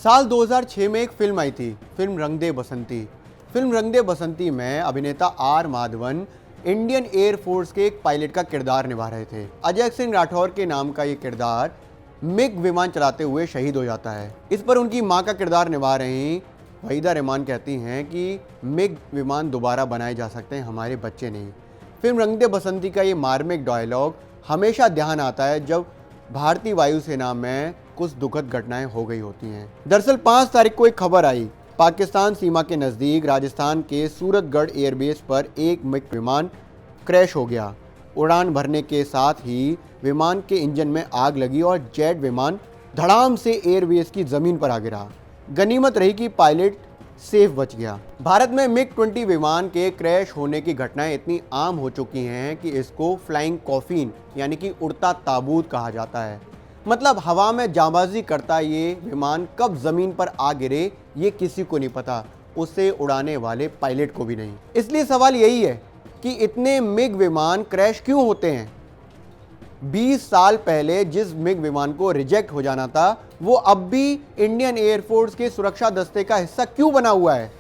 साल 2006 में एक फिल्म आई थी, फिल्म रंग दे बसंती। फिल्म रंग दे बसंती में अभिनेता R Madhavan Indian Air Force के एक पायलट का किरदार निभा रहे थे। अजय सिंह राठौर के नाम का ये किरदार मिग विमान चलाते हुए शहीद हो जाता है। इस पर उनकी मां का किरदार निभा रही वहीदा रहमान कहती हैं कि मिग विमान दोबारा बनाए जा सकते हैं, हमारे बच्चे नहीं। फिल्म रंग दे बसंती का ये मार्मिक डायलॉग हमेशा ध्यान आता है जब भारतीय वायुसेना में कुछ दुखद घटनाएं हो गई होती हैं। दरअसल 5 तारीख को एक खबर आई, पाकिस्तान सीमा के नज़दीक राजस्थान के सूरतगढ़ एयरबेस पर एक मिग विमान क्रैश हो गया। उड़ान भरने के साथ ही विमान के इंजन में आग लगी और जेट विमान धड़ाम से एयरबेस की ज़मीन पर आ गिरा। गनीमत रही कि पायलट सेफ बच गया। भारत में मिग 20 विमान के क्रैश होने की घटनाएं इतनी आम हो चुकी हैं कि इसको फ्लाइंग कॉफिन यानी कि उड़ता ताबूत कहा जाता है। मतलब हवा में जांबाजी करता ये विमान कब जमीन पर आ गिरे ये किसी को नहीं पता, उसे उड़ाने वाले पायलट को भी नहीं। इसलिए सवाल यही है कि इतने मिग विमान क्रैश क्यों होते हैं। 20 साल पहले जिस मिग विमान को रिजेक्ट हो जाना था वो अब भी इंडियन एयरफोर्स के सुरक्षा दस्ते का हिस्सा क्यों बना हुआ है।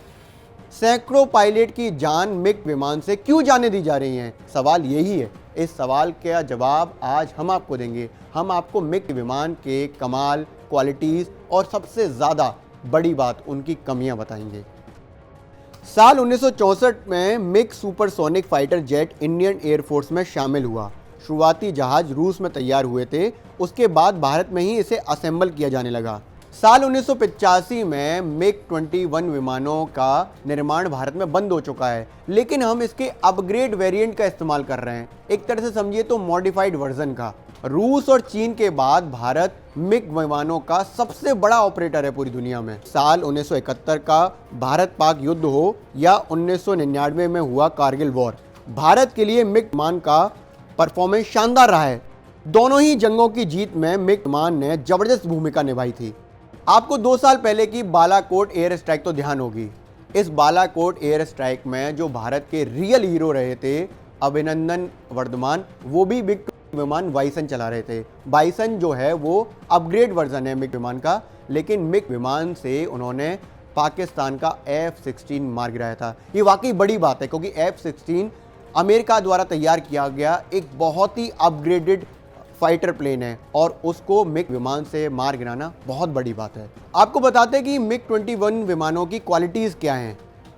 सैकड़ों पायलट की जान मिग विमान से क्यों जाने दी जा रही हैं। सवाल यही है। इस सवाल का जवाब आज हम आपको देंगे। हम आपको मिग विमान के कमाल, क्वालिटीज़ और सबसे ज़्यादा बड़ी बात उनकी कमियां बताएंगे। साल 1964 में MiG supersonic fighter jet Indian air force में शामिल हुआ। शुरुआती जहाज रूस में तैयार हुए थे, उसके बाद भारत में ही इसे असेंबल किया जाने लगा। साल 1985 में मिग 21 विमानों का निर्माण भारत में बंद हो चुका है, लेकिन हम इसके अपग्रेड वेरिएंट का इस्तेमाल कर रहे हैं। एक तरह से समझिए तो मॉडिफाइड वर्जन का। रूस और चीन के बाद भारत मिग विमानों का सबसे बड़ा ऑपरेटर है पूरी दुनिया में। साल 1971 का भारत पाक युद्ध हो या 1999 में हुआ कारगिल वॉर, भारत के लिए मिग विमान का परफॉर्मेंस शानदार रहा है। दोनों ही जंगों की जीत में मिग विमान ने जबरदस्त भूमिका निभाई थी। आपको 2 साल पहले की बालाकोट एयर स्ट्राइक तो ध्यान होगी। इस बालाकोट एयर स्ट्राइक में जो भारत के रियल हीरो रहे थे अभिनंदन वर्धमान, वो भी मिग विमान बाइसन चला रहे थे। बाइसन जो है वो अपग्रेड वर्जन है मिग विमान का, लेकिन मिग विमान से उन्होंने पाकिस्तान का F-16 मार गिराया था। ये वाकई बड़ी बात है क्योंकि F-16 अमेरिका द्वारा तैयार किया गया एक बहुत ही अपग्रेडेड फाइटर प्लेन है और उसको मिग विमान से मार गिराना बहुत बड़ी बात है। आपको बताते हैं कि मिग 21 विमानों की क्वालिटीज़ क्या हैं।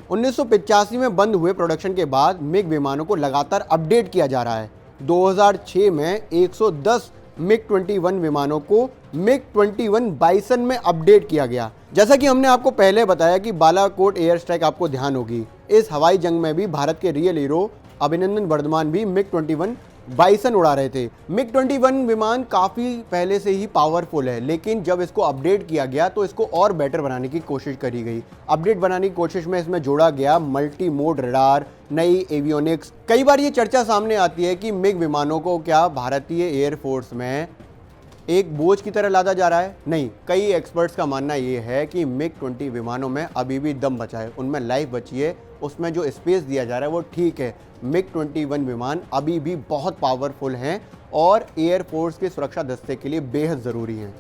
1985 में बंद हुए प्रोडक्शन के बाद मिग विमानों को लगातार अपडेट किया जा रहा है। 2006 में 110 मिग 21 विमानों को मिग 21 बाइसन में अपडेट किया गया। जैसा कि हमने आपको पहले बताया कि बालाकोट एयर स्ट्राइक आपको ध्यान होगी, इस हवाई जंग में भी भारत के रियल हीरो अभिनंदन वर्धमान भी मिग 21 बाइसन उड़ा रहे थे। मिग 21 विमान काफ़ी पहले से ही पावरफुल है, लेकिन जब इसको अपडेट किया गया तो इसको और बेटर बनाने की कोशिश करी गई। अपडेट बनाने की कोशिश में इसमें जोड़ा गया मल्टी मोड रडार, नई एवियोनिक्स। कई बार ये चर्चा सामने आती है कि मिग विमानों को क्या भारतीय एयरफोर्स में एक बोझ की तरह लादा जा रहा है। नहीं, कई एक्सपर्ट्स का मानना ये है कि मिग 20 विमानों में अभी भी दम बचा है, उनमें लाइफ बची है, उसमें जो स्पेस दिया जा रहा है वो ठीक है। मिग 21 विमान अभी भी बहुत पावरफुल हैं और एयरफोर्स के सुरक्षा दस्ते के लिए बेहद ज़रूरी हैं।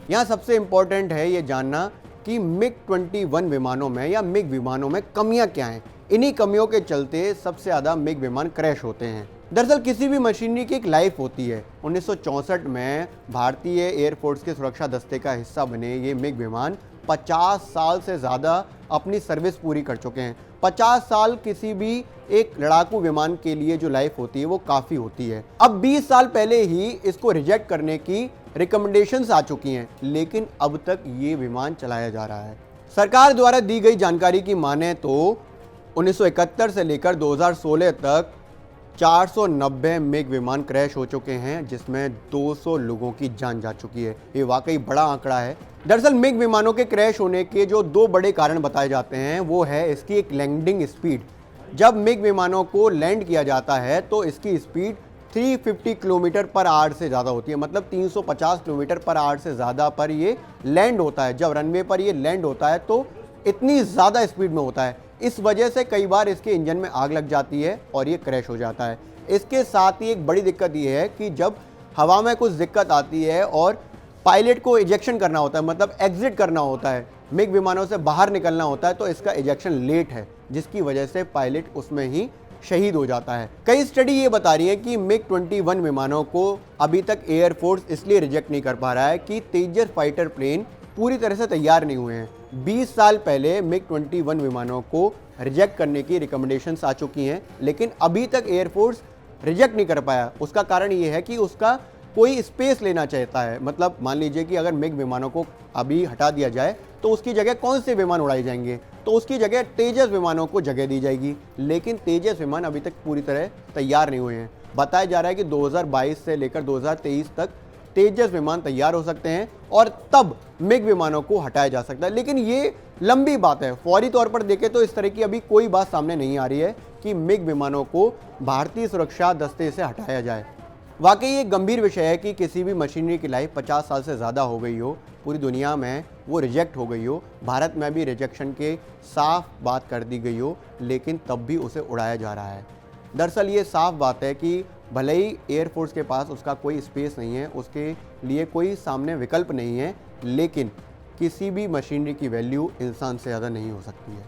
यहाँ सबसे इम्पॉर्टेंट है ये जानना कि मिग 21 विमानों में या मिग विमानों में कमियाँ क्या हैं। इन्हीं कमियों के चलते सबसे ज़्यादा मिग विमान क्रैश होते हैं। दरअसल किसी भी मशीनरी की एक लाइफ होती है। 1964 में भारतीय एयरफोर्स के सुरक्षा दस्ते का हिस्सा बने ये मिग विमान 50 साल से ज़्यादा अपनी सर्विस पूरी कर चुके हैं। 50 साल किसी भी एक लड़ाकू विमान के लिए जो लाइफ होती है वो काफ़ी होती है। अब 20 साल पहले ही इसको रिजेक्ट करने की रिकमेंडेशंस आ चुकी हैं, लेकिन अब तक ये विमान चलाया जा रहा है। सरकार द्वारा दी गई जानकारी की माने तो 1971 से लेकर 2016 तक 490 मिग विमान क्रैश हो चुके हैं, जिसमें 200 लोगों की जान जा चुकी है। ये वाकई बड़ा आंकड़ा है। दरअसल मिग विमानों के क्रैश होने के जो 2 बड़े कारण बताए जाते हैं वो है इसकी एक लैंडिंग स्पीड। जब मिग विमानों को लैंड किया जाता है तो इसकी स्पीड 350 किलोमीटर पर आवर से ज़्यादा होती है, मतलब 350 किलोमीटर पर आवर से ज़्यादा पर ये लैंड होता है। जब रनवे पर ये लैंड होता है तो इतनी ज़्यादा स्पीड में होता है, इस वजह से कई बार इसके इंजन में आग लग जाती है और ये क्रैश हो जाता है। इसके साथ ही एक बड़ी दिक्कत ये है कि जब हवा में कुछ दिक्कत आती है और पायलट को इजेक्शन करना होता है, मतलब एग्जिट करना होता है, मिग विमानों से बाहर निकलना होता है, तो इसका इजेक्शन लेट है, जिसकी वजह से पायलट उसमें ही शहीद हो जाता है। कई स्टडी ये बता रही है कि मिग 21 विमानों को अभी तक एयरफोर्स इसलिए रिजेक्ट नहीं कर पा रहा है कि तेजस फाइटर प्लेन पूरी तरह से तैयार नहीं हुए हैं। 20 साल पहले मिग 21 विमानों को रिजेक्ट करने की रिकमेंडेशंस आ चुकी हैं, लेकिन अभी तक एयरफोर्स रिजेक्ट नहीं कर पाया। उसका कारण ये है कि उसका कोई स्पेस लेना चाहता है। मतलब मान लीजिए कि अगर मिग विमानों को अभी हटा दिया जाए तो उसकी जगह कौन से विमान उड़ाए जाएंगे, तो उसकी जगह तेजस विमानों को जगह दी जाएगी। लेकिन तेजस विमान अभी तक पूरी तरह तैयार नहीं हुए हैं। बताया जा रहा है कि 2022 से लेकर 2023 तक तेजस विमान तैयार हो सकते हैं और तब मिग विमानों को हटाया जा सकता है। लेकिन ये लंबी बात है, फौरी तौर पर देखें तो इस तरह की अभी कोई बात सामने नहीं आ रही है कि मिग विमानों को भारतीय सुरक्षा दस्ते से हटाया जाए। वाकई ये गंभीर विषय है कि किसी भी मशीनरी की लाइफ 50 साल से ज़्यादा हो गई हो, पूरी दुनिया में वो रिजेक्ट हो गई हो, भारत में भी रिजेक्शन के साफ बात कर दी गई हो, लेकिन तब भी उसे उड़ाया जा रहा है। दरअसल ये साफ बात है कि भले ही एयरफोर्स के पास उसका कोई स्पेस नहीं है, उसके लिए कोई सामने विकल्प नहीं है, लेकिन किसी भी मशीनरी की वैल्यू इंसान से ज़्यादा नहीं हो सकती है।